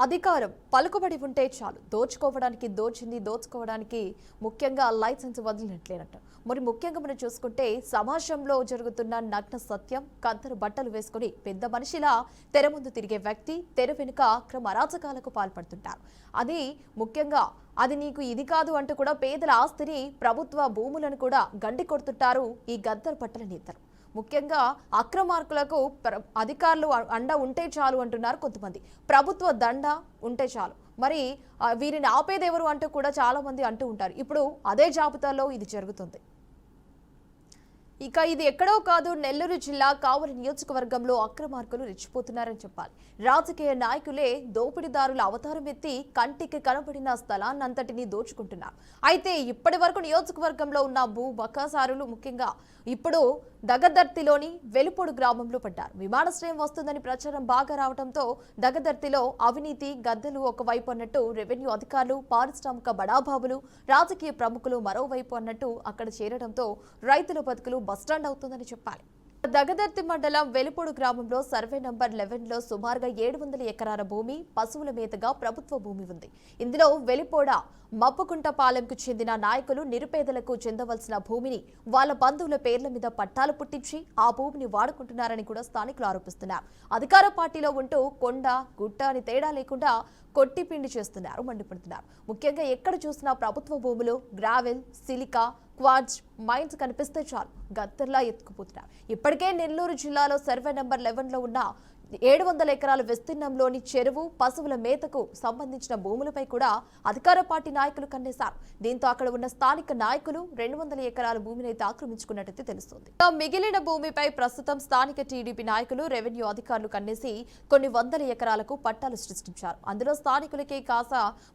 అధికారం పలుకుబడి ఉంటే చాలు దోచుకోవడానికి దోచుకోవడానికి ముఖ్యంగా లైసెన్స్ వదిలినట్లేనట్టు. మరి ముఖ్యంగా మనం చూసుకుంటే సమాజంలో జరుగుతున్న నగ్న సత్యం కంతరు బట్టలు వేసుకుని పెద్ద మనిషిలా తెర ముందు తిరిగే వ్యక్తి తెర వెనుక అక్రమ అరాచకాలకు పాల్పడుతుంటారు. అది ముఖ్యంగా అది నీకు ఇది కాదు అంటూ కూడా పేదల ఆస్తిని ప్రభుత్వ భూములను కూడా గండి కొడుతుంటారు ఈ గద్దర్ పట్టల నేతలు. ముఖ్యంగా అక్రమార్కులకు అధికారులు అండ ఉంటే చాలు అంటున్నారు కొంతమంది. ప్రభుత్వ దండ ఉంటే చాలు. మరి వీరిని ఆపేదెవరు అంటూ కూడా చాలా మంది అంటూ ఉంటారు. ఇప్పుడు అదే జాబితాలో ఇది జరుగుతుంది. ఇక ఇది ఎక్కడో కాదు, నెల్లూరు జిల్లా కావలి నియోజకవర్గంలో అక్రమార్కులు రెచ్చిపోతున్నారని చెప్పాలి. రాజకీయ నాయకులే దోపిడీదారుల అవతారం ఎత్తి కంటికి కనబడిన స్థలాన్నంతటినీ దోచుకుంటున్నారు. అయితే ఇప్పటి వరకు నియోజకవర్గంలో ఉన్న భూ బకాసారులు ముఖ్యంగా ఇప్పుడు దగదర్తిలోని వెలుపొడు గ్రామంలో పడ్డారు. విమానాశ్రయం వస్తుందని ప్రచారం బాగా రావడంతో దగదర్తిలో అవినీతి గద్దెలు ఒకవైపు అన్నట్టు రెవెన్యూ అధికారులు, పారిశ్రామిక బడాబాబులు, రాజకీయ ప్రముఖులు మరోవైపు అన్నట్టు అక్కడ చేరడంతో రైతుల బతుకులు బస్టాండ్ అవుతుందని చెప్పాలి. దగదర్తి మండలం వెలుపొడు గ్రామంలో సర్వే నంబర్ 11లో సుమారుగా 700 ఎకరాల భూమి పశువుల మేతగా ప్రభుత్వ భూమి ఉంది. ఇందులో వెలిపోడ మప్పుకుంటపాలెంకు చెందిన నాయకులు నిరుపేదలకు చెందవలసిన భూమిని వాళ్ళ బంధువుల పేర్ల మీద పట్టాలు పుట్టించి ఆ భూమిని వాడుకుంటున్నారని కూడా స్థానికులు ఆరోపిస్తున్నారు. అధికార పార్టీలో ఉంటూ కొండ గుట్ట అని తేడా లేకుండా కొట్టిపిండి చేస్తున్నారు, మండిపడుతున్నారు. ముఖ్యంగా ఎక్కడ చూసినా ప్రభుత్వ భూములు, గ్రావెల్, సిలికా, క్వార్ట్జ్ మైన్స్ కనిపిస్తే చాలు గద్దర్లా ఎత్తుకుపోతున్నారు. ఇప్పటికే నెల్లూరు జిల్లాలో సర్వే నెంబర్ 11లో ఉన్న 700 ఎకరాల విస్తీర్ణంలోని చెరువు, పశువుల మేతకు సంబంధించిన భూములపై కూడా అధికార పార్టీ నాయకులు కన్నేశారు. దీంతో అక్కడ ఉన్న స్థానిక నాయకులు 200 ఎకరాల భూమిని అయితే ఆక్రమించుకున్నట్టు తెలుస్తోంది. మిగిలిన భూమిపై ప్రస్తుతం స్థానిక టీడీపీ నాయకులు, రెవెన్యూ అధికారులు కన్నేసి కొన్ని వందల ఎకరాలకు పట్టాలు సృష్టించారు. అందులో స్థానికులకి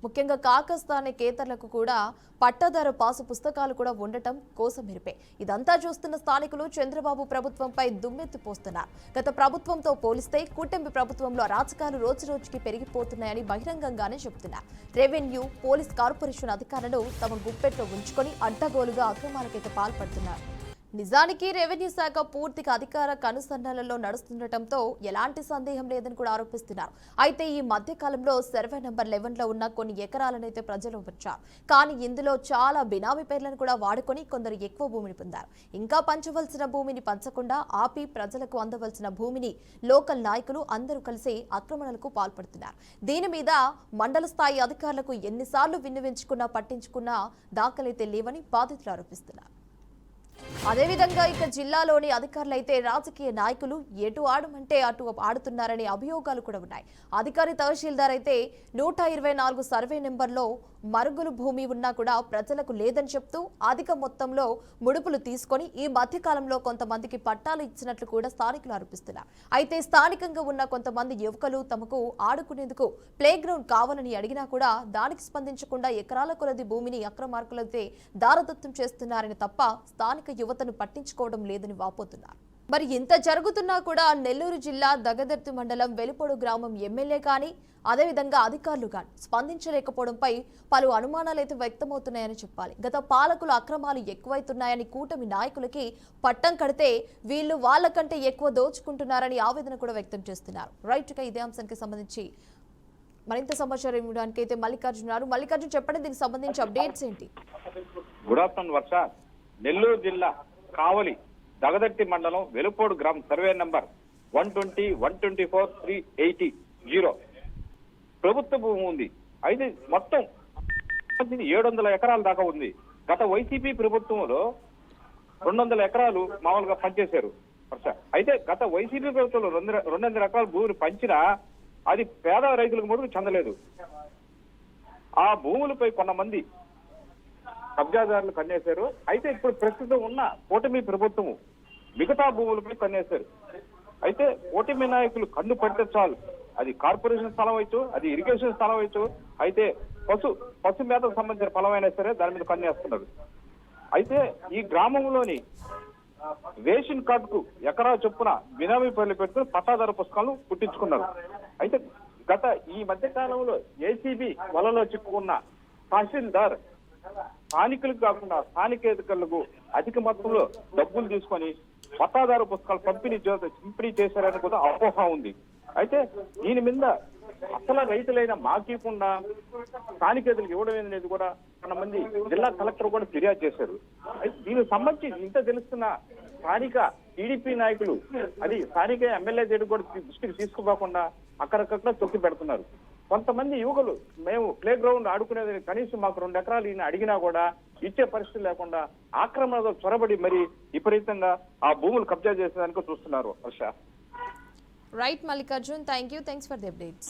ముఖ్యంగా కాకస్థానికేతరులకు కూడా పట్టాదారు పాసు పుస్తకాలు కూడా ఉండటం కోసం మెరిపే. ఇదంతా చూస్తున్న స్థానికులు చంద్రబాబు ప్రభుత్వంపై దుమ్మెత్తి పోస్తున్నారు. గత ప్రభుత్వంతో పోలిస్తే కూటమి ప్రభుత్వంలో అరాచకాలు రోజురోజుకి పెరిగిపోతున్నాయని బహిరంగంగానే చెబుతున్నారు. రెవెన్యూ, పోలీస్ కార్పొరేషన్ అధికారులను తమ గుప్పెట్లో ఉంచుకొని అడ్డగోలుగా అక్రమాలకైతే పాల్పడుతున్నారు. నిజానికి రెవెన్యూ శాఖ పూర్తిగా అధికార కనుసన్నలలో నడుస్తుండటంతో ఎలాంటి సందేహం లేదని కూడా ఆరోపిస్తున్నారు. అయితే ఈ మధ్య కాలంలో సర్వే నెంబర్ 11లో ఉన్న కొన్ని ఎకరాలనైతే ప్రజలు వచ్చారు. కానీ ఇందులో చాలా బినామీ పేర్లను కూడా వాడుకొని కొందరు ఎక్కువ భూమిని పొందారు. ఇంకా పంచవలసిన భూమిని పంచకుండా ఆపి ప్రజలకు అందవలసిన భూమిని లోకల్ నాయకులు అందరూ కలిసి ఆక్రమణలకు పాల్పడుతున్నారు. దీని మీద మండల స్థాయి అధికారులకు ఎన్నిసార్లు విన్నవించుకున్నా పట్టించుకున్నా దాఖలైతే లేవని బాధితులు ఆరోపిస్తున్నారు. అదేవిధంగా ఇక జిల్లాలోని అధికారులైతే రాజకీయ నాయకులు ఎటు ఆడమంటే అటు ఆడుతున్నారనే అభియోగాలు కూడా ఉన్నాయి. అధికారి తహసీల్దార్ అయితే 124 సర్వే నెంబర్లో మరుగులు భూమి ఉన్నా కూడా ప్రజలకు లేదని చెప్తూ అధిక మొత్తంలో ముడుపులు తీసుకొని ఈ మధ్యకాలంలో కొంతమందికి పట్టాలు ఇచ్చినట్లు కూడా స్థానికులు ఆరోపిస్తున్నారు. అయితే స్థానికంగా ఉన్న కొంతమంది యువకులు తమకు ఆడుకునేందుకు ప్లే గ్రౌండ్ కావాలని అడిగినా కూడా దానికి స్పందించకుండా ఎకరాల కొలది భూమిని అక్రమార్కులైతే దారదత్తం చేస్తున్నారని తప్ప స్థానిక యువతను పట్టించుకోవడం లేదని వాపోతున్నారు. మరి ఇంత జరుగుతున్నా కూడా నెల్లూరు జిల్లా దగదర్తి మండలం వెలుపొడు గ్రామం ఎమ్మెల్యే కానీ అదేవిధంగా అధికారులు కానీ స్పందించలేకపోవడంపై పలు అనుమానాలైతే వ్యక్తమవుతున్నాయని చెప్పాలి. గత పాలకుల అక్రమాలు ఎక్కువైతున్నాయని కూటమి నాయకులకి పట్టం కడితే వీళ్ళు వాళ్ళకంటే ఎక్కువ దోచుకుంటున్నారని ఆవేదన కూడా వ్యక్తం చేస్తున్నారు. రైట్ గా ఇదే అంశానికి సంబంధించి మరింత సమాచారం ఇవ్వడానికి అయితే మల్లికార్జున్ చెప్పండి, దీనికి సంబంధించి అప్డేట్స్ ఏంటి? గుడ్ ఆఫ్టర్నూన్ వర్ష. నెల్లూరు జిల్లా కావలి దగదర్తి మండలం వెలుపోడు గ్రామం సర్వే నంబర్ 120, 124, 380 ప్రభుత్వ భూమి ఉంది. అయితే మొత్తం 700 ఎకరాల దాకా ఉంది. గత వైసీపీ ప్రభుత్వంలో 200 ఎకరాలు మామూలుగా పనిచేశారు. అయితే గత వైసీపీ ప్రభుత్వంలో 200 ఎకరాల భూమిని పంచినా అది పేద రైతులకు మటుకు చెందలేదు. ఆ భూములపై కొంతమంది కబ్జాదారులు కన్నేశారు. అయితే ఇప్పుడు ప్రస్తుతం ఉన్న కూటమి ప్రభుత్వము మిగతా భూములపై కన్నేశారు. అయితే కూటమి నాయకులు కన్ను పడితే చాలు, అది కార్పొరేషన్ స్థలం అవచ్చు, అది ఇరిగేషన్ స్థలం అవచ్చు, అయితే పశు మేతకు సంబంధించిన పొలమైనా సరే దాని మీద కన్నేస్తున్నారు. అయితే ఈ గ్రామంలోని రేషన్ కార్డుకు ఎకరా చొప్పున బినామీ పేర్లు పెట్టుకుని పట్టాదారు పుస్తకాలను పుట్టించుకున్నారు. అయితే గత ఈ మధ్య కాలంలో ఏసీబీ వలలో చిక్కుకున్న తహసీల్దార్ స్థానికులకు కాకుండా స్థానికేతరులకు అధిక మొత్తంలో డబ్బులు తీసుకొని పట్టాదారు పుస్తకాలు పంపిణీ చేశారని కూడా అపోహ ఉంది. అయితే దీని మీద అసలు రైతులైన మాకీకుండా స్థానికేతలకు ఇవ్వడం అనేది కూడా కొంతమంది జిల్లా కలెక్టర్ కూడా ఫిర్యాదు చేశారు. అయితే దీనికి సంబంధించి ఇంత తెలుస్తున్న స్థానిక టీడీపీ నాయకులు అది స్థానిక ఎమ్మెల్యే దగ్గర కూడా దృష్టికి తీసుకుపోకుండా అక్కడక్కడ తొక్కి పెడుతున్నారు. కొంతమంది యువకులు మేము ప్లే గ్రౌండ్ ఆడుకునేది కనీసం మాకు 2 ఎకరాలు ఈయన అడిగినా కూడా ఇచ్చే పరిస్థితి లేకుండా ఆక్రమణలో చొరబడి మరి విపరీతంగా ఆ భూములు కబ్జా చేసేదానికి చూస్తున్నారు. Harsha. Right Mallikarjun, thanks for the updates.